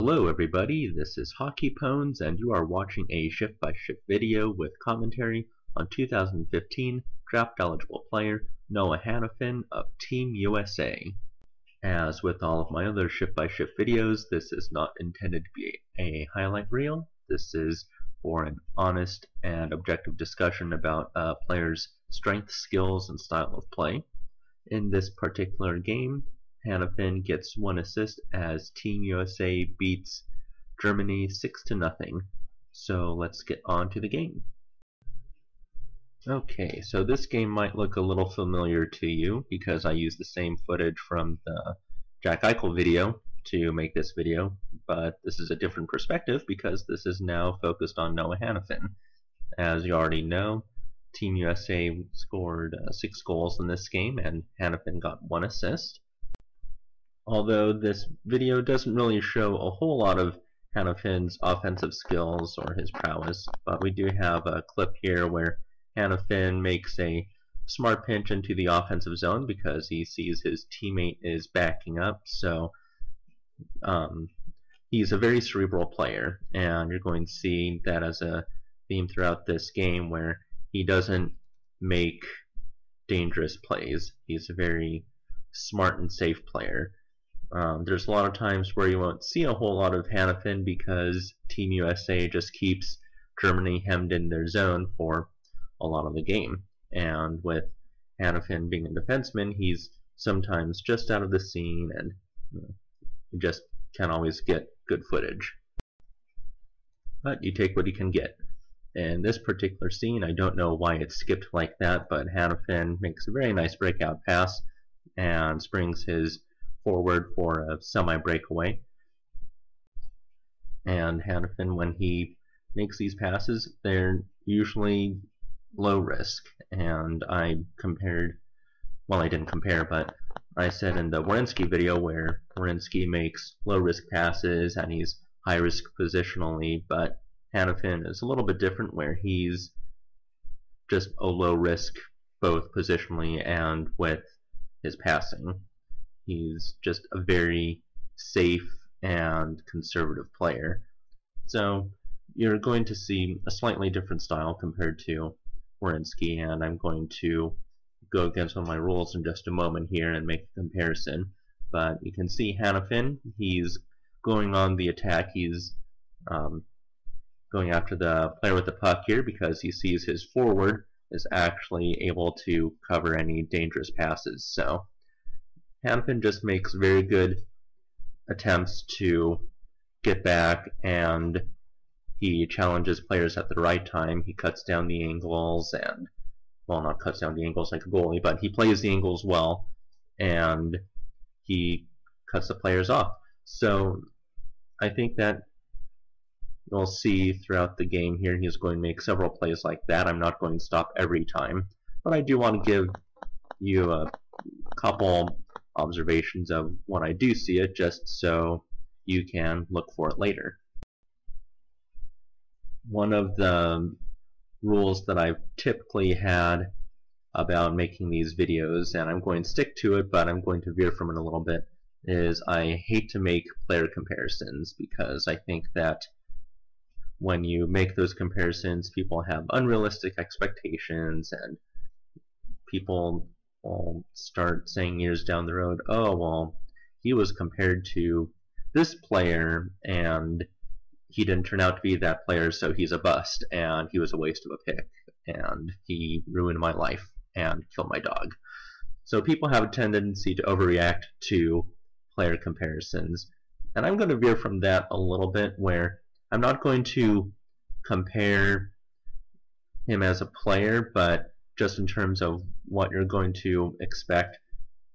Hello everybody, this is Hockey Pones and you are watching a shift-by-shift video with commentary on 2015 draft-eligible player Noah Hanifin of Team USA. As with all of my other shift-by-shift videos, this is not intended to be a highlight reel. This is for an honest and objective discussion about a player's strengths, skills, and style of play. In this particular game, Hanifin gets one assist as Team USA beats Germany 6-0. So let's get on to the game. Okay, so this game might look a little familiar to you because I used the same footage from the Jack Eichel video to make this video, but this is a different perspective because this is now focused on Noah Hanifin. As you already know, Team USA scored 6 goals in this game and Hanifin got 1 assist. Although this video doesn't really show a whole lot of Hanifin's offensive skills or his prowess, but we do have a clip here where Hanifin makes a smart pinch into the offensive zone because he sees his teammate is backing up. So he's a very cerebral player, and you're going to see that as a theme throughout this game where he doesn't make dangerous plays. He's a very smart and safe player. There's a lot of times where you won't see a whole lot of Hanifin because Team USA just keeps Germany hemmed in their zone for a lot of the game. And with Hanifin being a defenseman, he's sometimes just out of the scene and you just can't always get good footage. But you take what you can get. In this particular scene, I don't know why it skipped like that, but Hanifin makes a very nice breakout pass and springs his forward for a semi-breakaway. And Hanifin, when he makes these passes, they're usually low risk. And I compared, well, I didn't compare, but I said in the Werenski video where Werenski makes low risk passes and he's high risk positionally, but Hanifin is a little bit different where he's just a low risk both positionally and with his passing. He's just a very safe and conservative player. So you're going to see a slightly different style compared to Werenski, and I'm going to go against one of my rules in just a moment here and make a comparison. But you can see Hanifin, he's going on the attack. He's going after the player with the puck here because he sees his forward is actually able to cover any dangerous passes. So Hanifin just makes very good attempts to get back, and he challenges players at the right time. He cuts down the angles and, well, not cuts down the angles like a goalie, but he plays the angles well, and he cuts the players off. So I think that you'll see throughout the game here he's going to make several plays like that. I'm not going to stop every time, but I do want to give you a couple observations of when I do see it, just so you can look for it later. One of the rules that I've typically had about making these videos, and I'm going to stick to it, but I'm going to veer from it a little bit, is I hate to make player comparisons because I think that when you make those comparisons, people have unrealistic expectations, and people will start saying years down the road, oh, well, he was compared to this player, and he didn't turn out to be that player, so he's a bust, and he was a waste of a pick, and he ruined my life and killed my dog. So people have a tendency to overreact to player comparisons, and I'm going to veer from that a little bit, where I'm not going to compare him as a player, but just in terms of what you're going to expect.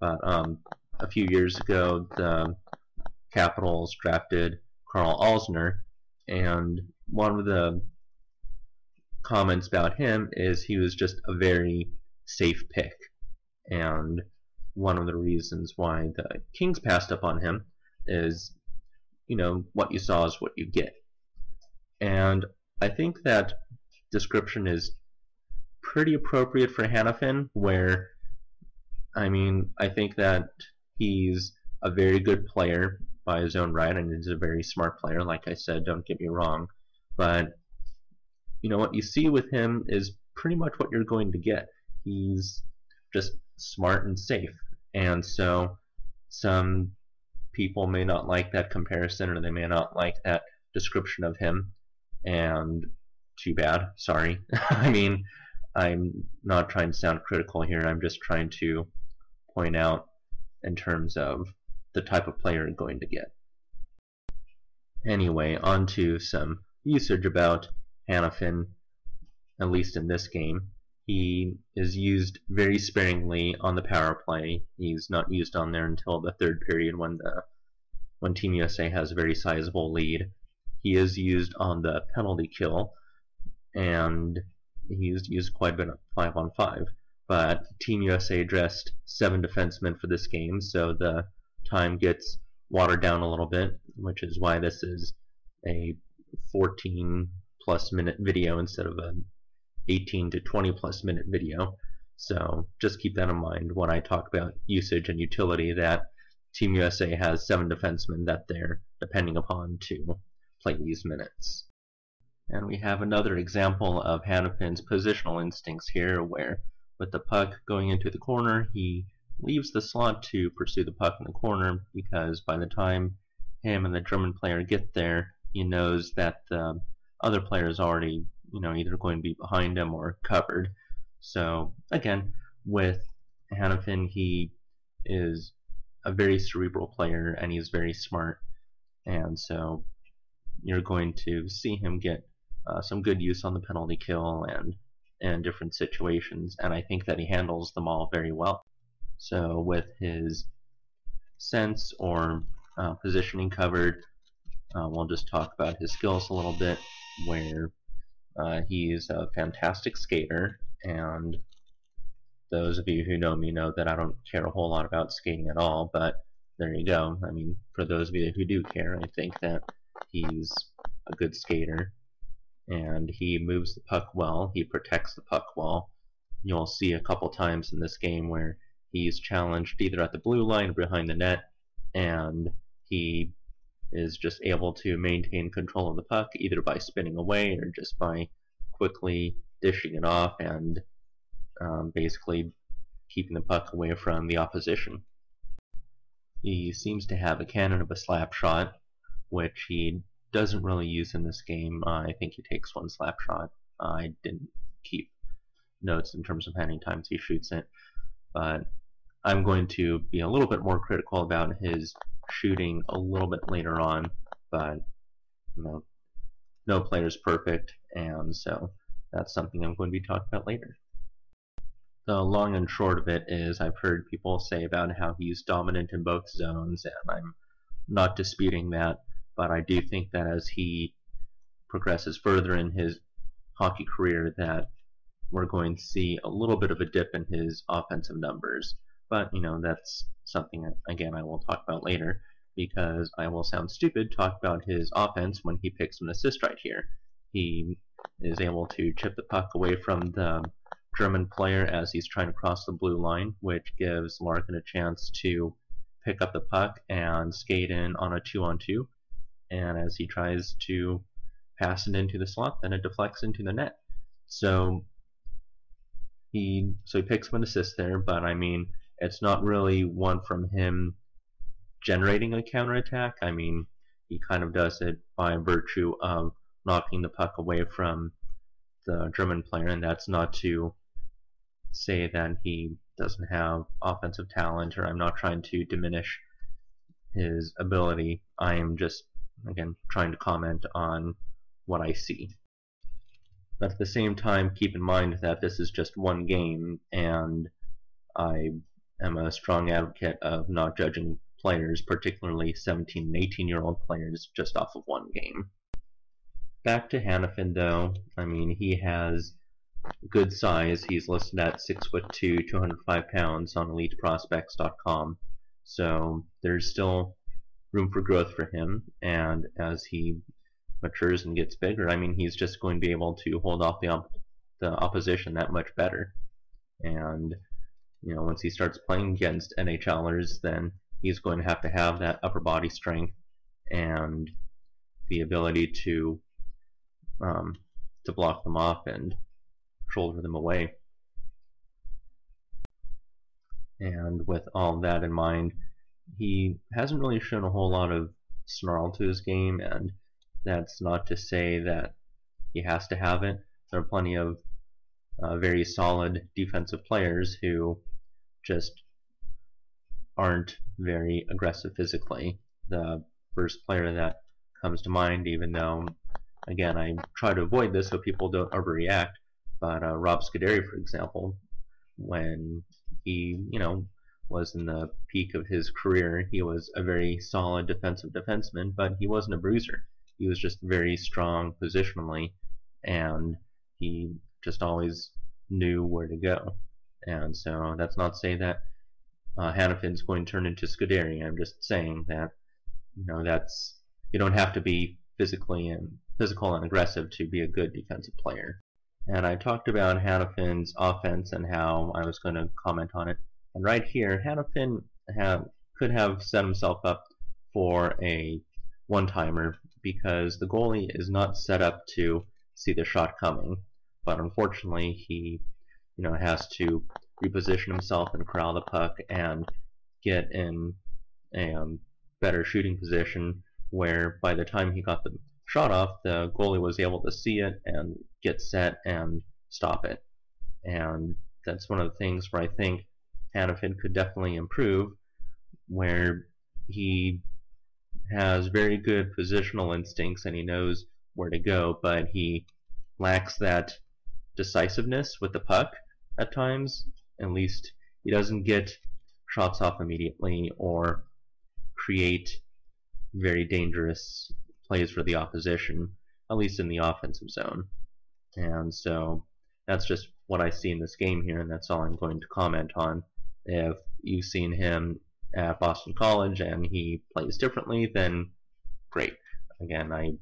But a few years ago, the Capitals drafted Carl Alsner, and one of the comments about him is he was just a very safe pick. And one of the reasons why the Kings passed up on him is, you know, what you saw is what you get. And I think that description is pretty appropriate for Hanifin, where, I mean, I think that he's a very good player, by his own right, and he's a very smart player, like I said, don't get me wrong. But what you see with him is pretty much what you're going to get. He's just smart and safe. And so some people may not like that comparison, or they may not like that description of him, and too bad, sorry. I mean, I'm not trying to sound critical here, I'm just trying to point out in terms of the type of player you're going to get. Anyway, on to some usage about Hanifin, at least in this game. He is used very sparingly on the power play. He's not used on there until the third period when Team USA has a very sizable lead. He is used on the penalty kill, and he's used quite a bit of 5-on-5. But Team USA dressed 7 defensemen for this game, so the time gets watered down a little bit, which is why this is a 14-plus minute video instead of an 18 to 20-plus minute video. So just keep that in mind when I talk about usage and utility, that Team USA has 7 defensemen that they're depending upon to play these minutes. And we have another example of Hanifin's positional instincts here, where with the puck going into the corner, he leaves the slot to pursue the puck in the corner, because by the time him and the German player get there, he knows that the other player is already either going to be behind him or covered. So again, with Hanifin, he is a very cerebral player and he's very smart, and so you're going to see him get some good use on the penalty kill and in different situations, and I think that he handles them all very well. So with his sense or positioning covered, we'll just talk about his skills a little bit, where he's a fantastic skater, and those of you who know me know that I don't care a whole lot about skating at all, but there you go. I mean, for those of you who do care, I think that he's a good skater, and he moves the puck well, he protects the puck well. You'll see a couple times in this game where he's challenged either at the blue line or behind the net, and he is just able to maintain control of the puck either by spinning away or just by quickly dishing it off and basically keeping the puck away from the opposition. He seems to have a cannon of a slap shot, which he doesn't really use in this game. I think he takes one slap shot. I didn't keep notes in terms of how many times he shoots it, but I'm going to be a little bit more critical about his shooting a little bit later on, but no player is perfect, and so that's something I'm going to be talking about later. The long and short of it is, I've heard people say about how he's dominant in both zones, and I'm not disputing that, but I do think that as he progresses further in his hockey career, that we're going to see a little bit of a dip in his offensive numbers. But that's something, again, I will talk about later, because I will sound stupid talk about his offense when he picks an assist right here. He is able to chip the puck away from the German player as he's trying to cross the blue line, which gives Larkin a chance to pick up the puck and skate in on a 2-on-2. And as he tries to pass it into the slot, then it deflects into the net. So he picks up an assist there, but I mean, it's not really one from him generating a counterattack. I mean, he kind of does it by virtue of knocking the puck away from the German player, and that's not to say that he doesn't have offensive talent, or I'm not trying to diminish his ability. I am just, again, trying to comment on what I see. But at the same time, keep in mind that this is just one game, and I am a strong advocate of not judging players, particularly 17 and 18-year-old players, just off of one game. Back to Hanifin, though. I mean, he has good size. He's listed at 6'2", 205 pounds on EliteProspects.com. So there's still room for growth for him, and as he matures and gets bigger, I mean, he's just going to be able to hold off the opposition that much better. And once he starts playing against NHLers, then he's going to have that upper body strength and the ability to block them off and shoulder them away. And with all that in mind, he hasn't really shown a whole lot of snarl to his game, and that's not to say that he has to have it. There are plenty of very solid defensive players who just aren't very aggressive physically. The first player that comes to mind, even though, again, I try to avoid this so people don't overreact, but Rob Scuderi, for example, when he, was in the peak of his career, he was a very solid defensive defenseman, but he wasn't a bruiser. He was just very strong positionally, and he just always knew where to go. And so that's not to say that Hanifin's going to turn into Scuderi. I'm just saying that that's, you don't have to be physical and aggressive to be a good defensive player. And I talked about Hanifin's offense and how I was going to comment on it. And right here, Hanifin could have set himself up for a one-timer because the goalie is not set up to see the shot coming. But unfortunately, he has to reposition himself and corral the puck and get in a better shooting position where by the time he got the shot off, the goalie was able to see it and get set and stop it. And that's one of the things where I think Hanifin could definitely improve, where he has very good positional instincts and he knows where to go, but he lacks that decisiveness with the puck at times. At least he doesn't get shots off immediately or create very dangerous plays for the opposition, at least in the offensive zone. And so that's just what I see in this game here, and that's all I'm going to comment on. If you've seen him at Boston College and he plays differently, then great. Again, I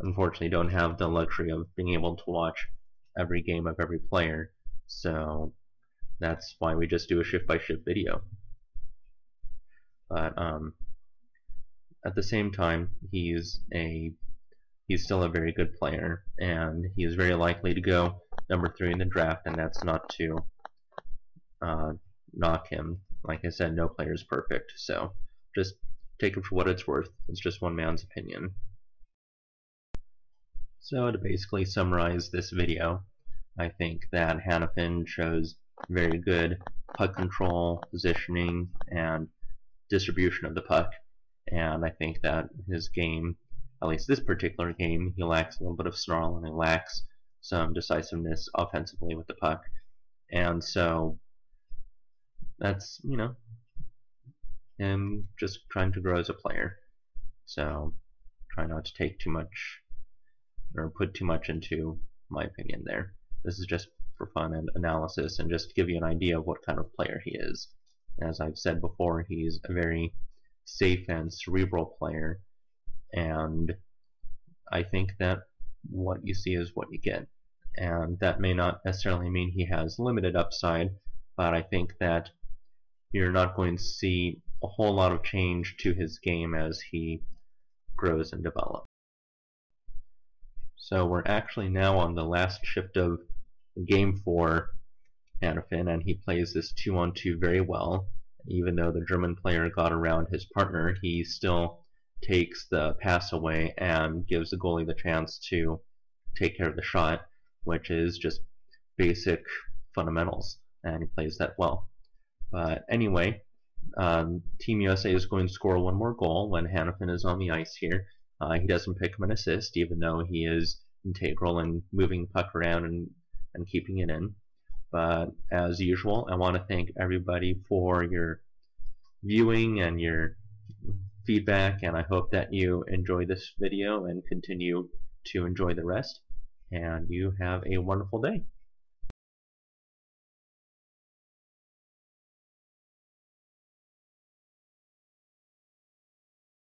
unfortunately don't have the luxury of being able to watch every game of every player, so that's why we just do a shift-by-shift video. But at the same time, he's still a very good player, and he is very likely to go number 3 in the draft, and that's not to knock him. Like I said, no player is perfect, so just take it for what it's worth. It's just one man's opinion. So to basically summarize this video, I think that Hanifin shows very good puck control, positioning, and distribution of the puck, and I think that his game, at least this particular game, he lacks a little bit of snarl and he lacks some decisiveness offensively with the puck. And so that's, him just trying to grow as a player. So try not to take too much or put too much into my opinion there. This is just for fun and analysis and just to give you an idea of what kind of player he is. As I've said before, he's a very safe and cerebral player, and I think that what you see is what you get. And that may not necessarily mean he has limited upside, but I think that you're not going to see a whole lot of change to his game as he grows and develops. So we're actually now on the last shift of the game for Hanifin, and he plays this 2-on-2 very well. Even though the German player got around his partner, he still takes the pass away and gives the goalie the chance to take care of the shot, which is just basic fundamentals, and he plays that well. But anyway, Team USA is going to score one more goal when Hanifin is on the ice here. He doesn't pick up an assist, even though he is integral in moving the puck around and keeping it in. But as usual, I want to thank everybody for your viewing and your feedback, and I hope that you enjoy this video and continue to enjoy the rest. And you have a wonderful day.